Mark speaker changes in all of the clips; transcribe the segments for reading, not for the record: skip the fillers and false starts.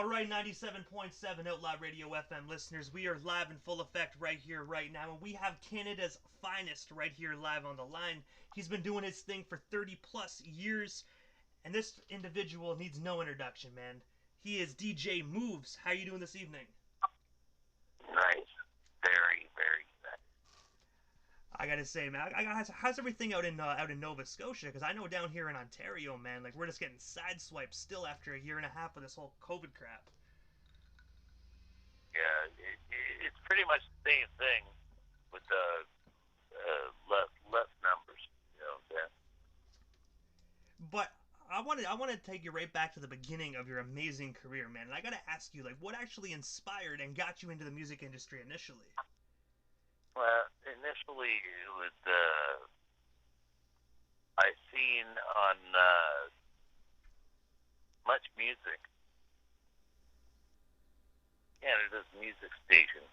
Speaker 1: All right, 97.7 Outlaw Radio FM listeners, we are live in full effect right here, right now, and we have Canada's finest right here live on the line. He's been doing his thing for 30 plus years, and this individual needs no introduction, man. He is DJ Moves. How are you doing this evening?
Speaker 2: Nice. Very, very nice.
Speaker 1: I gotta say, man, how's everything out in Nova Scotia? Because I know down here in Ontario, man, like we're just getting sideswiped still after a year and a half of this whole COVID crap.
Speaker 2: Yeah, it's pretty much the same thing with the less numbers. You know what I'm saying?
Speaker 1: But I want to take you right back to the beginning of your amazing career, man. And I gotta ask you, like, what actually inspired and got you into the music industry initially?
Speaker 2: Well, initially it was I seen on Much Music, Canada's music station.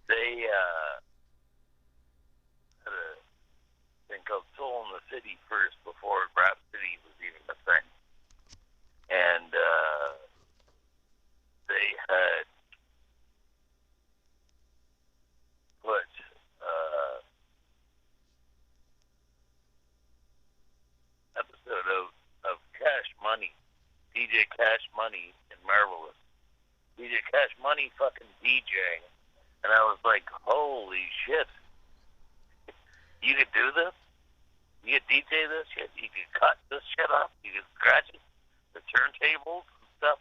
Speaker 2: They had a thing called Soul in the City first before Rap City was even a thing. And they had put episode of Cash Money, DJ Cash Money in Marvelous. DJ Cash Money fucking DJing. And I was like, holy shit. You could do this? You could DJ this shit? You could cut this shit up? You could scratch it? The turntables and stuff?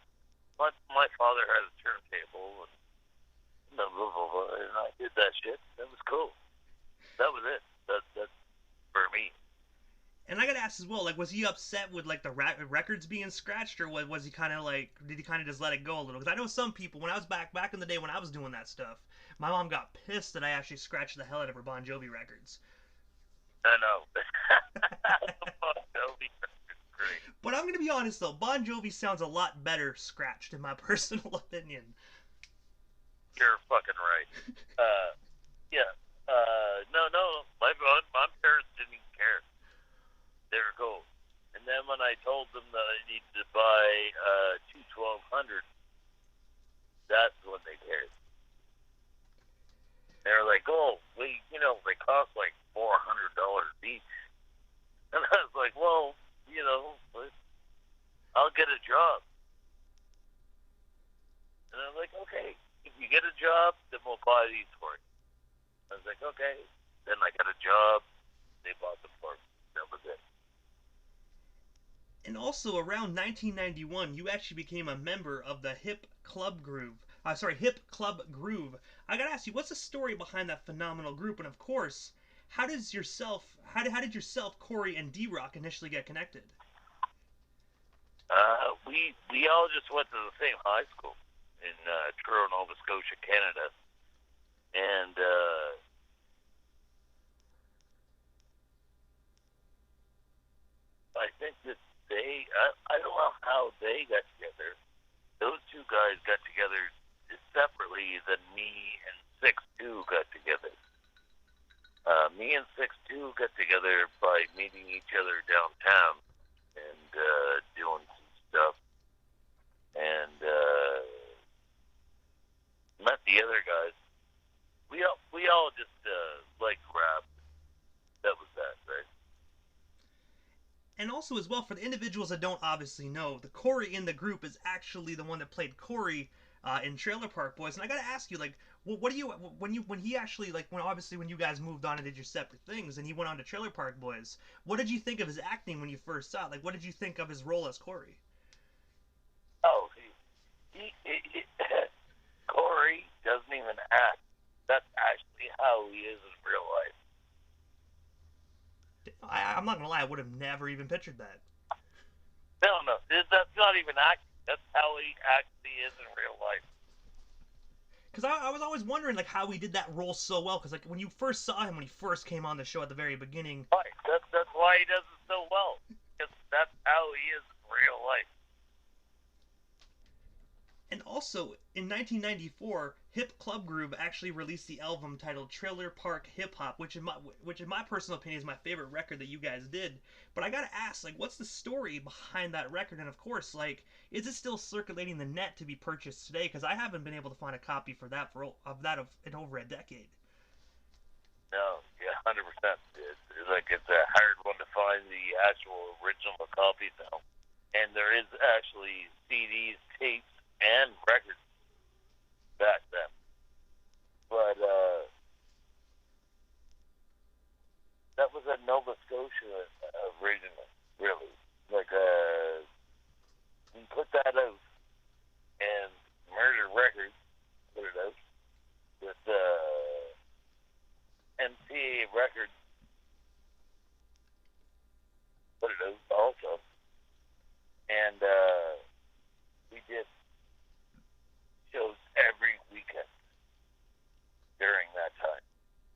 Speaker 2: My father had a turntable and blah, blah, blah, blah, and I did that shit. That was cool. That was it. That's for me.
Speaker 1: And I gotta ask as well, like, was he upset with like the records being scratched, or was he kind of like, did he kind of just let it go a little? Because I know some people, when I was back in the day when I was doing that stuff, my mom got pissed that I actually scratched the hell out of her Bon Jovi records.
Speaker 2: I know. Bon Jovi is great.
Speaker 1: But I'm gonna be honest though, Bon Jovi sounds a lot better scratched, in my personal opinion.
Speaker 2: You're fucking right. Yeah. No. My parents didn't even care. They were cool. And then when I told them that I needed to buy two 1200s, that's when they cared. They were like, oh, they cost like $400 each. And I was like, well, I'll get a job. And I'm like, okay, if you get a job, then we'll buy these for you. I was like, okay. Then I got a job. They bought them for me. That was it.
Speaker 1: And also around 1991, you actually became a member of the Hip Club Groove. Hip Club Groove. I gotta ask you, what's the story behind that phenomenal group? And of course, how did yourself, Corey, and D-Rock initially get connected?
Speaker 2: We all just went to the same high school in Truro, Nova Scotia, Canada, and I think that I don't know how they got together. Those two guys got together separately than me and 6'2" got together. Me and 6'2" got together by meeting each other downtown and doing some stuff. And met the other guys. We all just liked rap. That was that, right?
Speaker 1: And also as well, for the individuals that don't obviously know, the Corey in the group is actually the one that played Corey in Trailer Park Boys. And I gotta ask you, like, what do you when he actually, like, when you guys moved on and did your separate things, and he went on to Trailer Park Boys, what did you think of his acting when you first saw it? Like, what did you think of his role as Corey?
Speaker 2: Oh, Corey doesn't even act. That's actually how he is in real life.
Speaker 1: I'm not gonna lie, I would have never even pictured that.
Speaker 2: No, that's not even acting. That's how he actually is in real life.
Speaker 1: Because I was always wondering, like, how he did that role so well. Because, like, when you first saw him when he first came on the show at the very beginning.
Speaker 2: Right. That's why he does it so well. Because that's how he is in real life.
Speaker 1: And also, in 1994, Hip Club Group actually released the album titled Trailer Park Hip Hop, which in my personal opinion is my favorite record that you guys did. But I gotta ask, like, what's the story behind that record? And of course, like, is it still circulating the net to be purchased today? Because I haven't been able to find a copy for that in over a decade.
Speaker 2: No, yeah, 100%. It's a hard one to find the actual original copy now, and there is actually CDs, tapes, and records back then. But that was at Nova Scotia originally, really. Like, we put that out, and Murder Records put it out with MCA Records put it out also, and we did shows every weekend during that time.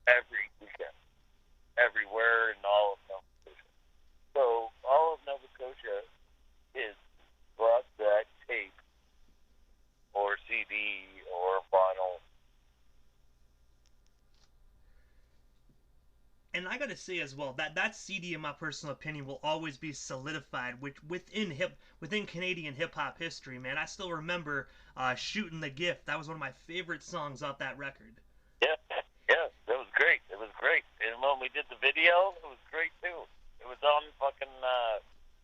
Speaker 2: Every weekend. Everywhere in all of Nova Scotia. So all of Nova Scotia is brought that tape or CD or vinyl.
Speaker 1: And I gotta say as well that CD, in my personal opinion, will always be solidified within Canadian hip hop history. Man, I still remember "Shooting the Gift." That was one of my favorite songs off that record.
Speaker 2: Yeah, yeah, that was great. It was great. And when we did the video, it was great too. It was on fucking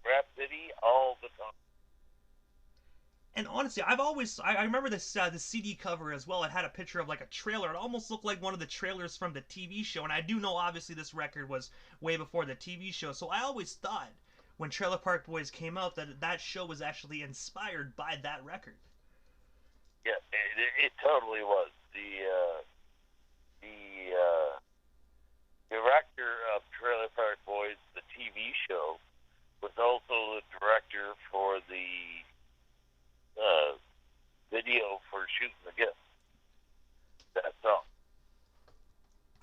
Speaker 2: Rap City all the time.
Speaker 1: And honestly, I remember this the CD cover as well. It had a picture of like a trailer. It almost looked like one of the trailers from the TV show. And I do know obviously this record was way before the TV show. So I always thought when Trailer Park Boys came out that show was actually inspired by that record.
Speaker 2: Yeah, it totally was. The director of Trailer Park Boys, the TV show, was also the director for the video for Shooting the Gift. That song.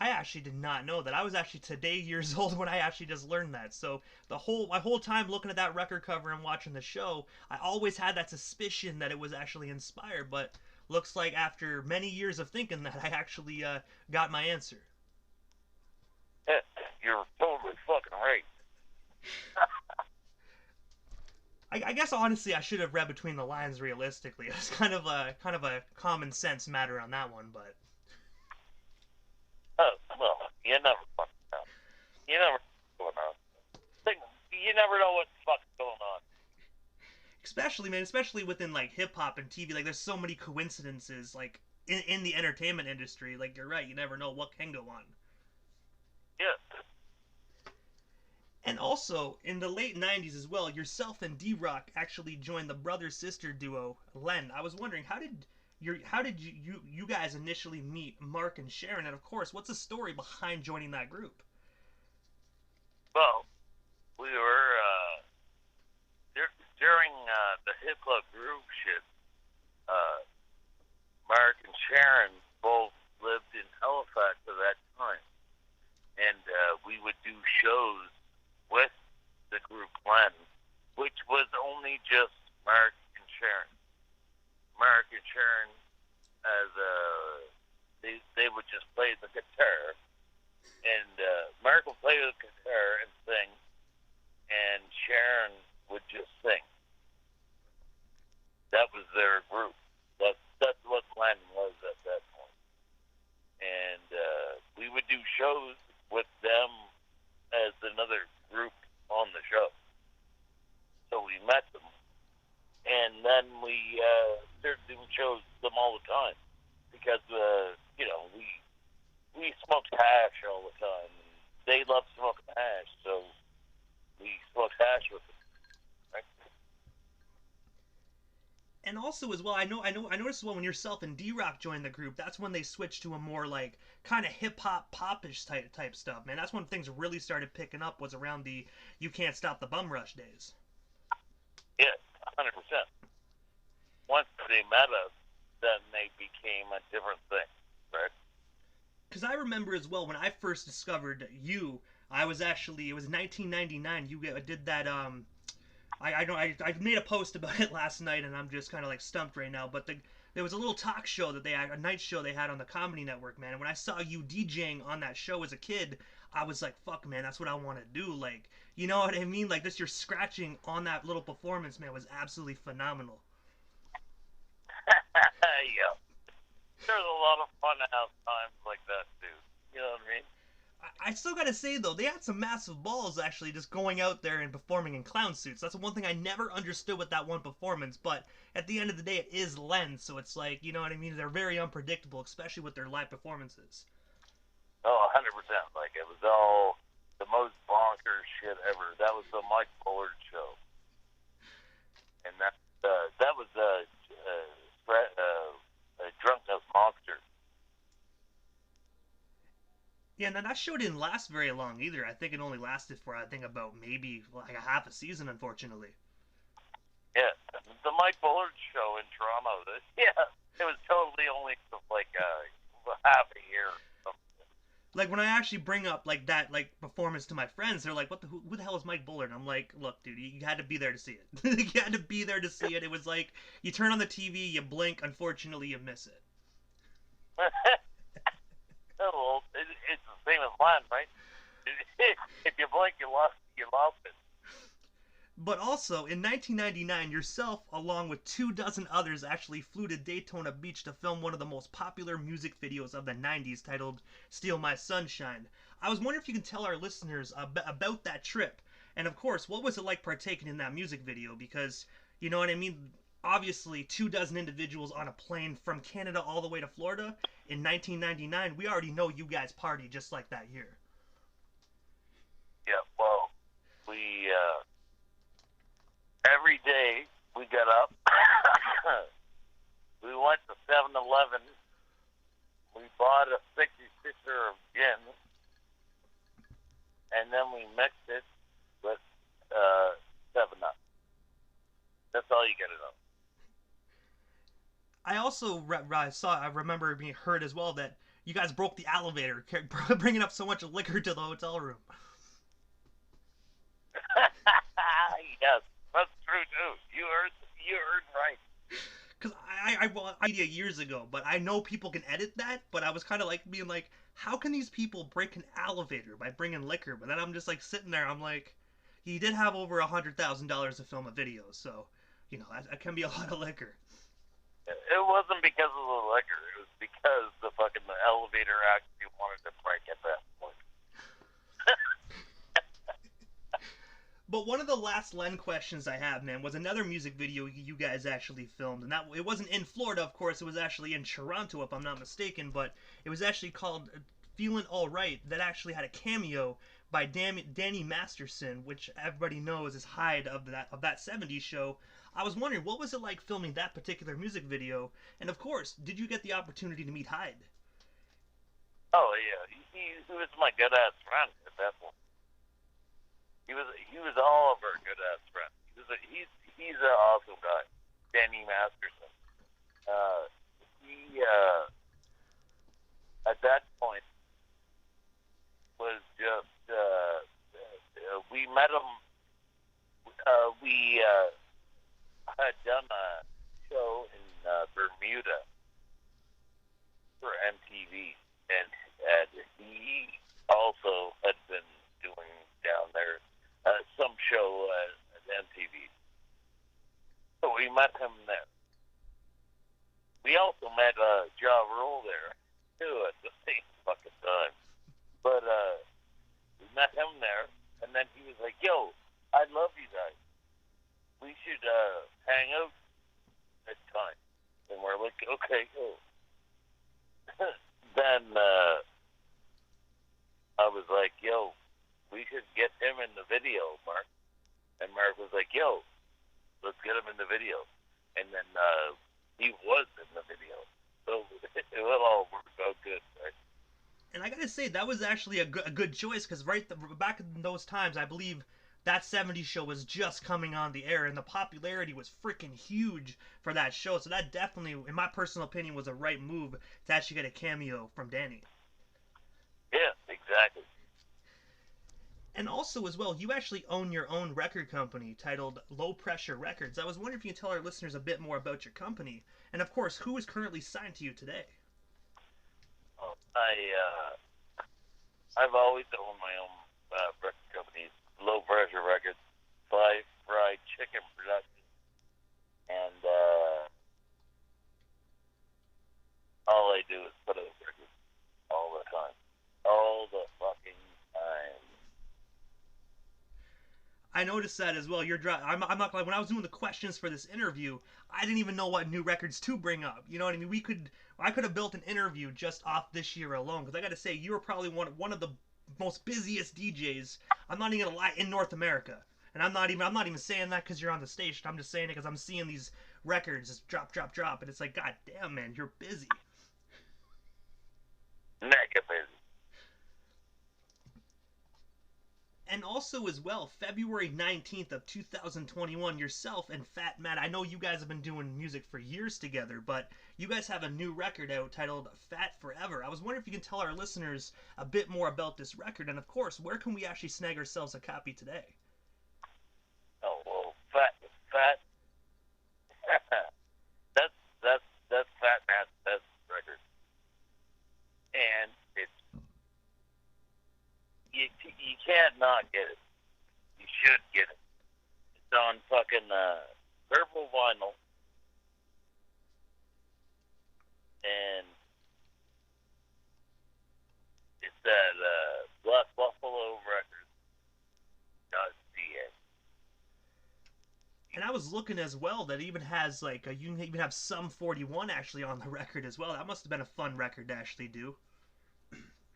Speaker 1: I actually did not know that. I was actually today years old when I actually just learned that. So my whole time looking at that record cover and watching the show, I always had that suspicion that it was actually inspired. But looks like after many years of thinking that, I actually got my answer.
Speaker 2: Yeah, you're totally fucking right.
Speaker 1: I guess honestly I should have read between the lines realistically. It's kind of a common sense matter on that one, but.
Speaker 2: Oh, well, you never fucking know. You never know what's going on. You never know what the fuck's going on.
Speaker 1: Especially within like hip hop and TV, like there's so many coincidences like in the entertainment industry. Like you're right, you never know what can go on.
Speaker 2: Yeah.
Speaker 1: And also in the late '90s as well, yourself and D-Rock actually joined the brother-sister duo Len. I was wondering how did you guys initially meet Mark and Sharon, and of course, what's the story behind joining that group?
Speaker 2: Well, we were during the hip hop group shit. Mark and Sharon both lived in Halifax at that time, and we would do shows with the group Len, which was only just Mark and Sharon. Mark and Sharon, as they would just play the guitar, and Mark would play the guitar and sing, and Sharon would just sing. That was their group. That's what Len was at that point. And we would do shows with them as another group on the show. So we met them. And then we started doing shows with them all the time. Because, we smoked hash all the time. And they loved smoking hash, so we smoked hash with them. Right?
Speaker 1: And also as well, I noticed as well when yourself and D-Rock joined the group, that's when they switched to a more like kind of hip hop popish type stuff, man. That's when things really started picking up, was around the You Can't Stop the Bum Rush days.
Speaker 2: Yeah, 100%. Once they met us, then they became a different thing, right?
Speaker 1: Because I remember as well when I first discovered you, it was 1999. You did that I made a post about it last night, and I'm just kind of like stumped right now. But there was a little talk show that they had, a night show they had on the Comedy Network, man. And when I saw you DJing on that show as a kid, I was like, fuck, man, that's what I want to do. Like, you know what I mean? Like, this, your scratching on that little performance, man, was absolutely phenomenal.
Speaker 2: Yeah. There's a lot of fun house times like that too. You know what I mean?
Speaker 1: I still gotta say though, they had some massive balls actually, just going out there and performing in clown suits. That's one thing I never understood with that one performance. But at the end of the day, it is Len, so it's like, you know what I mean? They're very unpredictable, especially with their live performances.
Speaker 2: Oh, 100%. Like, it was all the most bonkers shit ever. That was the Mike Bullard show. And that was a drunk as monster.
Speaker 1: Yeah, and then that show didn't last very long either. I think it only lasted for, I think, about maybe like a half a season, unfortunately.
Speaker 2: Yeah, the Mike Bullard show in Toronto. Yeah, it was totally only like half a year.
Speaker 1: Like when I actually bring up like that like performance to my friends, they're like, who the hell is Mike Bullard?" And I'm like, "Look, dude, you had to be there to see it. You had to be there to see it. It was like you turn on the TV, you blink, unfortunately, you miss it."
Speaker 2: Well, it's the same as mine, right? If you blink, you lost it.
Speaker 1: But also, in 1999, yourself, along with 24 others, actually flew to Daytona Beach to film one of the most popular music videos of the 90s titled Steal My Sunshine. I was wondering if you can tell our listeners about that trip. And of course, what was it like partaking in that music video? Because, you know what I mean? Obviously, 24 individuals on a plane from Canada all the way to Florida in 1999. We already know you guys party just like that here.
Speaker 2: Yeah, well, we every day we got up, we went to 7-Eleven, we bought a 66er of gin, and then we mixed it with 7-Up. That's all you gotta know.
Speaker 1: I also I remember being heard as well that you guys broke the elevator, bringing up so much liquor to the hotel room.
Speaker 2: Yes, that's true too. You heard right.
Speaker 1: Because I bought an idea years ago, but I know people can edit that. But I was kind of like being like, how can these people break an elevator by bringing liquor? But then I'm just like sitting there. I'm like, he did have over $100,000 to film a video, so you know that can be a lot of liquor.
Speaker 2: It wasn't because of the liquor. It was because the fucking elevator actually wanted to break at that point.
Speaker 1: But one of the last Len questions I have, man, was another music video you guys actually filmed, and that it wasn't in Florida, of course. It was actually in Toronto, if I'm not mistaken. But it was actually called "Feeling All Right." That actually had a cameo by Danny Masterson, which everybody knows is Hyde of that '70s show. I was wondering, what was it like filming that particular music video? And of course, did you get the opportunity to meet Hyde?
Speaker 2: Oh yeah, he was my good ass friend at that point. He was all of our good ass friends. He's an awesome guy, Danny Masterson. He at that point was just we met him. We had done a show in Bermuda for MTV, and he also had been doing down there some show at MTV. So we met him there. We also met Ja Rule there too at the same fucking time. But we met him there, and then he was like, "Yo, I love you guys. We should hang out at time." And we're like, "Okay, cool." Then I was like, "Yo, we should get him in the video, Mark." And Mark was like, "Yo, let's get him in the video." And then he was in the video. So it all worked out good, right?
Speaker 1: And I gotta say, that was actually a good choice, because back in those times, I believe that '70s show was just coming on the air, and the popularity was freaking huge for that show. So that definitely, in my personal opinion, was a right move to actually get a cameo from Danny.
Speaker 2: Yeah, exactly.
Speaker 1: And also, as well, you actually own your own record company titled Low Pressure Records. I was wondering if you could tell our listeners a bit more about your company, and of course, who is currently signed to you today.
Speaker 2: I've always owned my own record companies, Low Pressure Records, Fried Chicken Production, and all I do is put out records all the time, all the fucking time.
Speaker 1: I noticed that as well. I'm not gonna. When I was doing the questions for this interview, I didn't even know what new records to bring up. You know what I mean? I could have built an interview just off this year alone. Because I got to say, you were probably one of the most busiest DJs. I'm not even gonna lie, in North America. And I'm not even saying that because you're on the station. I'm just saying it because I'm seeing these records just drop, and it's like, God damn, man, you're busy.
Speaker 2: Mega busy.
Speaker 1: And also as well, February 19th of 2021, yourself and Fat Matt, I know you guys have been doing music for years together, but you guys have a new record out titled Fat Forever. I was wondering if you can tell our listeners a bit more about this record, and of course, where can we actually snag ourselves a copy today?
Speaker 2: Oh, well, fat. that's Fat Matt's best record, and you can't not get it. You should get it. It's on fucking purple vinyl, and it's at Black Buffalo Records.ca.
Speaker 1: And I was looking as well that it even has like you even have Sum 41 actually on the record as well. That must have been a fun record to actually do.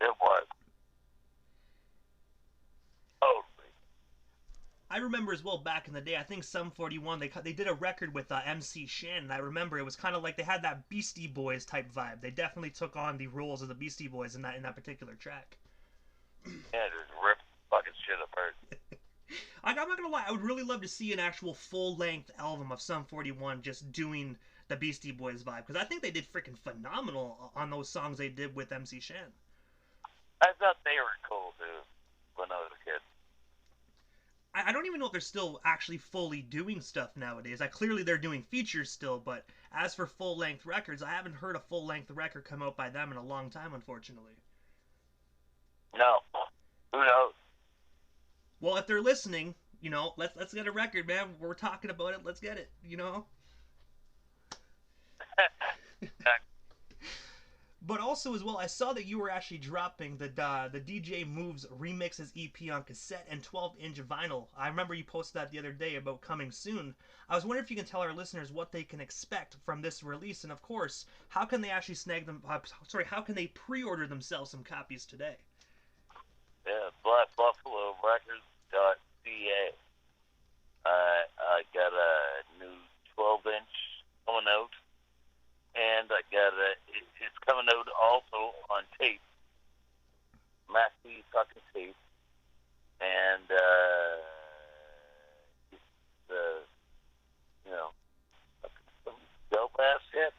Speaker 2: It was. Totally.
Speaker 1: I remember as well back in the day. I think Sum 41 they did a record with MC Shin, and I remember it was kind of like they had that Beastie Boys type vibe. They definitely took on the roles of the Beastie Boys in that particular track.
Speaker 2: Yeah, just ripped fucking shit apart.
Speaker 1: I'm not gonna lie, I would really love to see an actual full-length album of Sum 41 just doing the Beastie Boys vibe, because I think they did freaking phenomenal on those songs they did with MC Shin.
Speaker 2: I thought they were cool too when I was a kid.
Speaker 1: I don't even know if they're still actually fully doing stuff nowadays. Clearly they're doing features still, but as for full-length records, I haven't heard a full-length record come out by them in a long time, unfortunately.
Speaker 2: No. Who knows?
Speaker 1: Well, if they're listening, you know, let's get a record, man. We're talking about it. Let's get it, you know? But also as well, I saw that you were actually dropping the DJ Moves Remixes EP on cassette and 12-inch vinyl. I remember you posted that the other day about coming soon. I was wondering if you can tell our listeners what they can expect from this release, and of course, how can they actually how can they pre-order themselves some copies today?
Speaker 2: Yeah, Black Buffalo Records.ca. I got a new 12-inch coming out, and it's coming out also on tape, maxi fucking tape, and you know, some dope ass shit.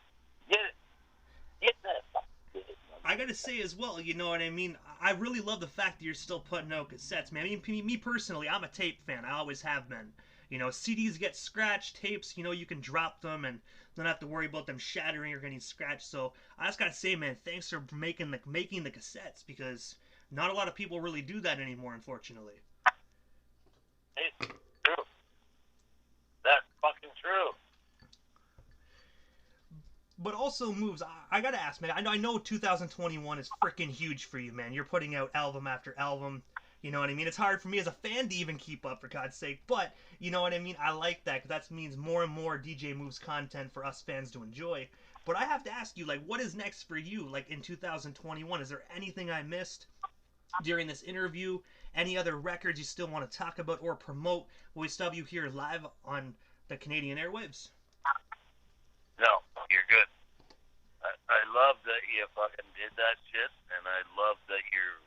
Speaker 2: Get that.
Speaker 1: I gotta say as well, you know what I mean? I really love the fact that you're still putting out cassettes, man. I mean, me personally, I'm a tape fan. I always have been. You know, CDs get scratched, tapes, you know, you can drop them and don't have to worry about them shattering or getting scratched. So I just gotta say, man, thanks for making the cassettes, because not a lot of people really do that anymore, unfortunately.
Speaker 2: It's true. That's fucking true.
Speaker 1: But also, Moves, I gotta ask, man. I know 2021 is freaking huge for you, man. You're putting out album after album. You know what I mean? It's hard for me as a fan to even keep up, for God's sake. But, you know what I mean? I like that, because that means more and more DJ Moves content for us fans to enjoy. But I have to ask you, like, what is next for you, like, in 2021? Is there anything I missed during this interview? Any other records you still want to talk about or promote? Will we still have you here live on the Canadian airwaves?
Speaker 2: No, you're good. I love that you fucking did that shit, and I love that you're